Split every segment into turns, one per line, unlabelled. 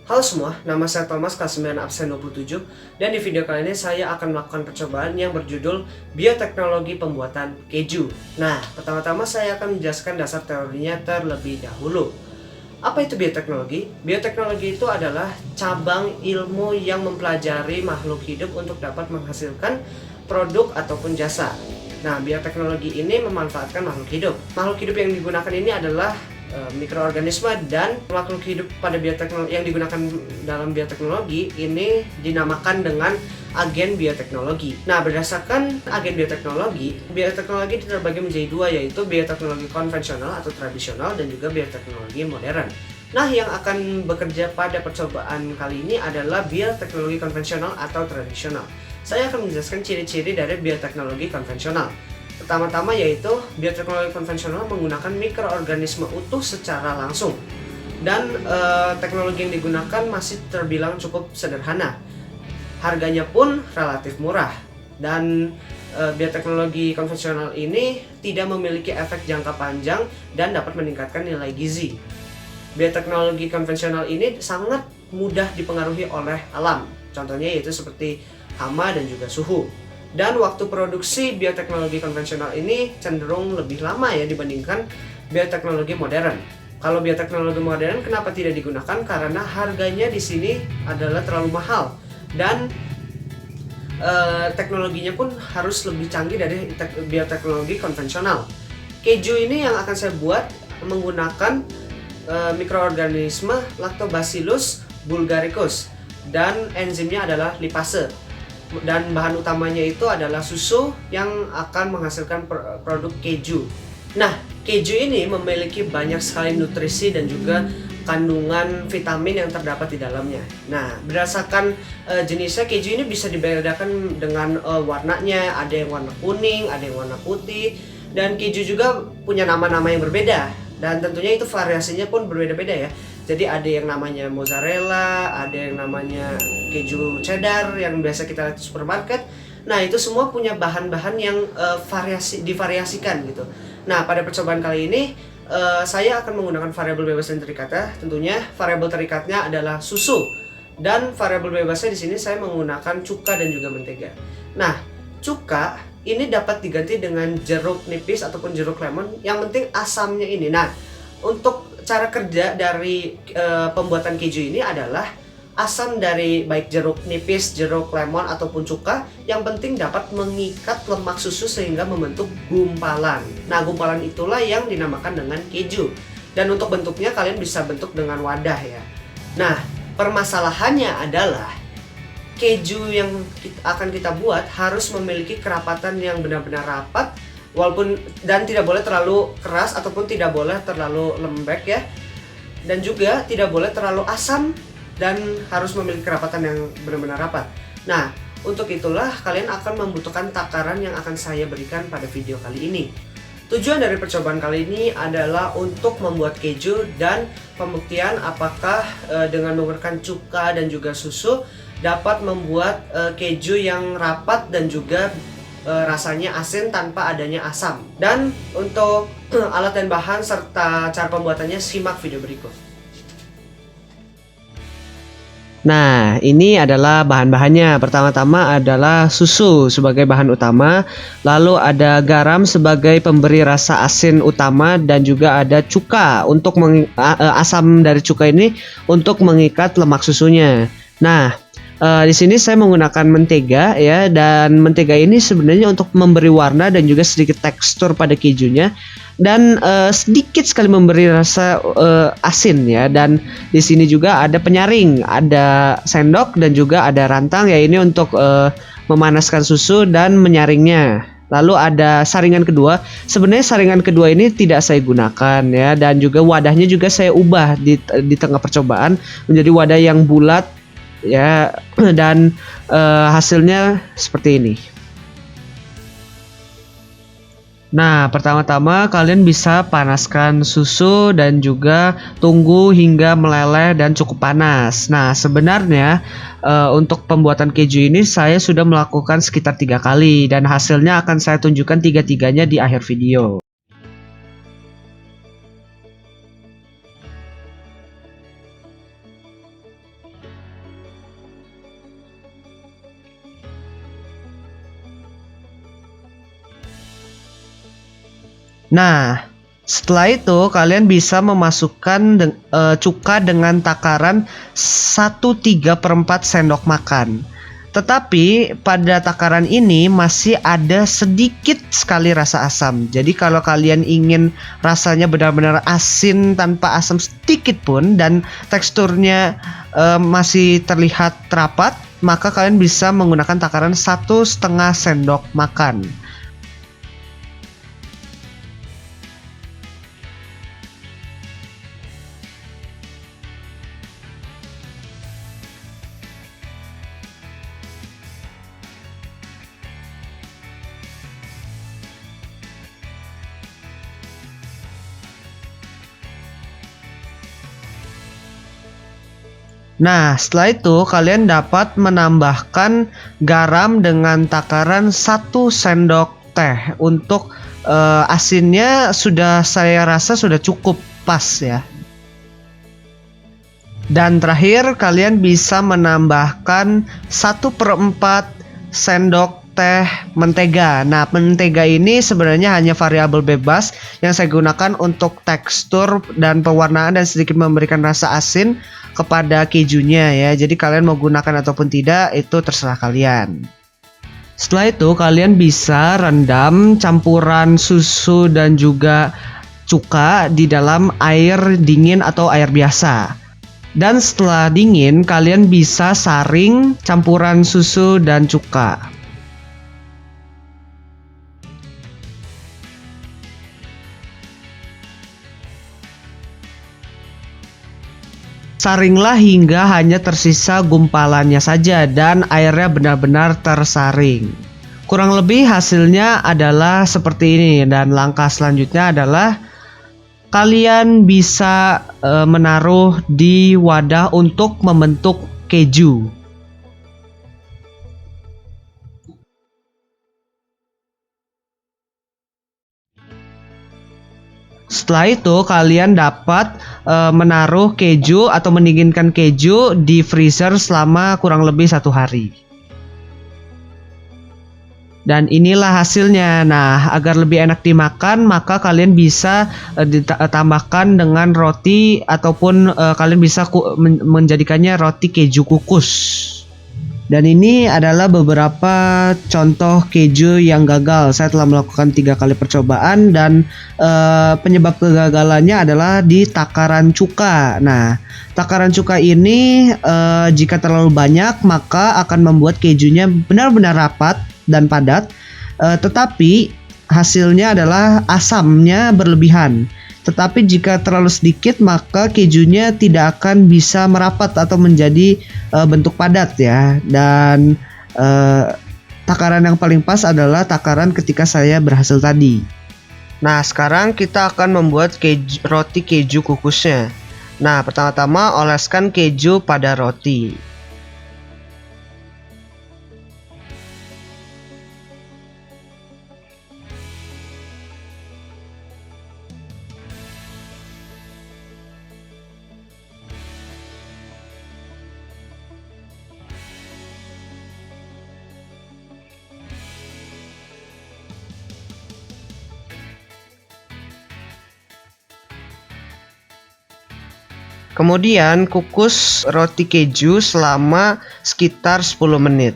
Halo semua, nama saya Thomas, kelas 9 absen 27, dan di video kali ini saya akan melakukan percobaan yang berjudul Bioteknologi Pembuatan Keju. Nah, pertama-tama saya akan menjelaskan dasar teorinya terlebih dahulu. Apa itu bioteknologi? Bioteknologi itu adalah cabang ilmu yang mempelajari makhluk hidup untuk dapat menghasilkan produk ataupun jasa. Nah, bioteknologi ini memanfaatkan makhluk hidup. Makhluk hidup yang digunakan ini adalah mikroorganisme, dan makhluk hidup pada bioteknologi yang digunakan dalam bioteknologi ini dinamakan dengan agen bioteknologi. Nah, berdasarkan agen bioteknologi terbagi menjadi dua, yaitu bioteknologi konvensional atau tradisional dan juga bioteknologi modern. Nah, yang akan bekerja pada percobaan kali ini adalah bioteknologi konvensional atau tradisional. Saya akan menjelaskan ciri-ciri dari bioteknologi konvensional. Pertama-tama yaitu bioteknologi konvensional menggunakan mikroorganisme utuh secara langsung, dan teknologi yang digunakan masih terbilang cukup sederhana. Harganya pun relatif murah, dan bioteknologi konvensional ini tidak memiliki efek jangka panjang dan dapat meningkatkan nilai gizi. Bioteknologi konvensional ini sangat mudah dipengaruhi oleh alam, contohnya yaitu seperti hama dan juga suhu. Dan waktu produksi bioteknologi konvensional ini cenderung lebih lama ya dibandingkan bioteknologi modern. Kalau bioteknologi modern kenapa tidak digunakan? Karena harganya di sini adalah terlalu mahal, dan teknologinya pun harus lebih canggih dari bioteknologi konvensional. Keju ini yang akan saya buat menggunakan mikroorganisme Lactobacillus bulgaricus, dan enzimnya adalah lipase. Dan bahan utamanya itu adalah susu yang akan menghasilkan produk keju. Nah, keju ini memiliki banyak sekali nutrisi dan juga kandungan vitamin yang terdapat di dalamnya. Nah, berdasarkan jenisnya, keju ini bisa dibedakan dengan warnanya. Ada yang warna kuning, ada yang warna putih, dan keju juga punya nama-nama yang berbeda. Dan tentunya itu variasinya pun berbeda-beda ya. Jadi ada yang namanya mozzarella, ada yang namanya keju cheddar yang biasa kita lihat di supermarket. Nah, itu semua punya bahan-bahan yang divariasikan gitu. Nah, pada percobaan kali ini saya akan menggunakan variabel bebas dan terikatnya. Tentunya variabel terikatnya adalah susu, dan variabel bebasnya di sini saya menggunakan cuka dan juga mentega. Nah, cuka ini dapat diganti dengan jeruk nipis ataupun jeruk lemon. Yang penting asamnya ini. Nah, untuk cara kerja dari pembuatan keju ini adalah asam dari baik jeruk nipis, jeruk lemon ataupun cuka, yang penting dapat mengikat lemak susu sehingga membentuk gumpalan. Nah, gumpalan itulah yang dinamakan dengan keju. Dan untuk bentuknya kalian bisa bentuk dengan wadah ya. Nah, permasalahannya adalah keju yang akan kita buat harus memiliki kerapatan yang benar-benar rapat, dan tidak boleh terlalu keras ataupun tidak boleh terlalu lembek ya, dan juga tidak boleh terlalu asam, dan harus memiliki kerapatan yang benar-benar rapat. Nah, untuk itulah kalian akan membutuhkan takaran yang akan saya berikan pada video kali ini. Tujuan dari percobaan kali ini adalah untuk membuat keju, dan pembuktian apakah dengan menggunakan cuka dan juga susu dapat membuat keju yang rapat dan juga rasanya asin tanpa adanya asam. Dan untuk alat dan bahan serta cara pembuatannya, simak video berikut. Nah, ini adalah bahan-bahannya. Pertama-tama adalah susu sebagai bahan utama, lalu ada garam sebagai pemberi rasa asin utama, dan juga ada cuka untuk asam dari cuka ini untuk mengikat lemak susunya. Nah, di sini saya menggunakan mentega ya, dan mentega ini sebenarnya untuk memberi warna dan juga sedikit tekstur pada kejunya, dan sedikit sekali memberi rasa asin ya. Dan di sini juga ada penyaring, ada sendok dan juga ada rantang ya, ini untuk memanaskan susu dan menyaringnya. Lalu ada saringan kedua. Sebenarnya saringan kedua ini tidak saya gunakan ya, dan juga wadahnya juga saya ubah di tengah percobaan menjadi wadah yang bulat ya, dan hasilnya seperti ini. Nah, pertama-tama kalian bisa panaskan susu dan juga tunggu hingga meleleh dan cukup panas. Nah, sebenarnya untuk pembuatan keju ini saya sudah melakukan sekitar 3 kali, dan hasilnya akan saya tunjukkan tiga-tiganya di akhir video.
Nah, setelah itu kalian bisa memasukkan cuka dengan takaran 1/3/4 sendok makan. Tetapi pada takaran ini masih ada sedikit sekali rasa asam. Jadi kalau kalian ingin rasanya benar-benar asin tanpa asam sedikit pun dan teksturnya masih terlihat rapat, maka kalian bisa menggunakan takaran 1,5 sendok makan. Nah, setelah itu kalian dapat menambahkan garam dengan takaran 1 sendok teh. Untuk asinnya saya rasa sudah cukup pas ya. Dan terakhir kalian bisa menambahkan 1/4 sendok teh mentega. Nah, mentega ini sebenarnya hanya variabel bebas yang saya gunakan untuk tekstur dan pewarnaan dan sedikit memberikan rasa asin kepada kejunya ya. Jadi kalian mau gunakan ataupun tidak itu terserah kalian. Setelah itu kalian bisa rendam campuran susu dan juga cuka di dalam air dingin atau air biasa. Dan setelah dingin kalian bisa saring campuran susu dan cuka. Saringlah hingga hanya tersisa gumpalannya saja dan airnya benar-benar tersaring. Kurang lebih hasilnya adalah seperti ini, dan langkah selanjutnya adalah kalian bisa menaruh di wadah untuk membentuk keju. Setelah itu kalian dapat menaruh keju atau mendinginkan keju di freezer selama kurang lebih 1 hari. Dan inilah hasilnya. Nah, agar lebih enak dimakan, maka kalian bisa ditambahkan dengan roti ataupun kalian bisa menjadikannya roti keju kukus. Dan ini adalah beberapa contoh keju yang gagal. Saya telah melakukan 3 kali percobaan dan penyebab kegagalannya adalah di takaran cuka. Nah, takaran cuka ini jika terlalu banyak maka akan membuat kejunya benar-benar rapat dan padat. Tetapi hasilnya adalah asamnya berlebihan. Tetapi jika terlalu sedikit maka kejunya tidak akan bisa merapat atau menjadi bentuk padat ya. Dan takaran yang paling pas adalah takaran ketika saya berhasil tadi. Nah, sekarang kita akan membuat roti keju kukusnya. Nah, pertama-tama oleskan keju pada roti. Kemudian kukus roti keju selama sekitar 10 menit.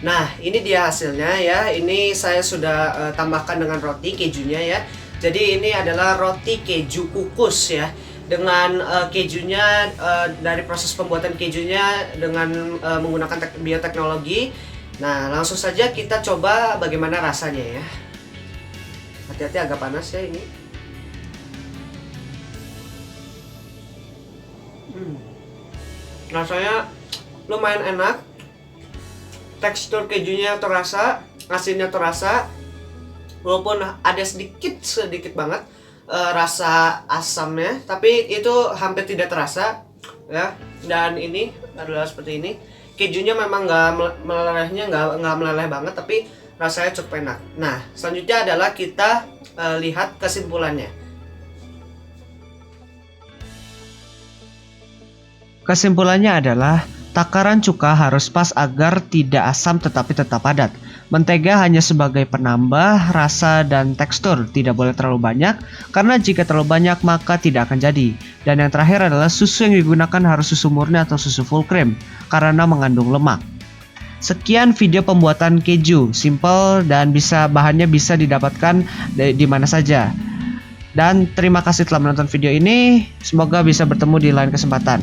Nah, ini dia hasilnya ya. Ini saya sudah tambahkan dengan roti kejunya ya. Jadi ini adalah roti keju kukus ya. Dengan kejunya dari proses pembuatan kejunya dengan menggunakan bioteknologi. Nah, langsung saja kita coba bagaimana rasanya ya. Hati-hati agak panas ya ini. Rasanya lumayan enak. Tekstur kejunya terasa, asinnya terasa. Walaupun ada sedikit banget rasa asamnya, tapi itu hampir tidak terasa ya. Dan ini adalah seperti ini. Kejunya memang nggak meleleh banget, tapi rasanya cukup enak. Nah, selanjutnya adalah kita lihat kesimpulannya.
Kesimpulannya adalah takaran cuka harus pas agar tidak asam tetapi tetap padat. Mentega hanya sebagai penambah rasa dan tekstur, tidak boleh terlalu banyak karena jika terlalu banyak maka tidak akan jadi. Dan yang terakhir adalah susu yang digunakan harus susu murni atau susu full cream karena mengandung lemak. Sekian video pembuatan keju, simple dan bahannya bisa didapatkan di mana saja. Dan terima kasih telah menonton video ini. Semoga bisa bertemu di lain kesempatan.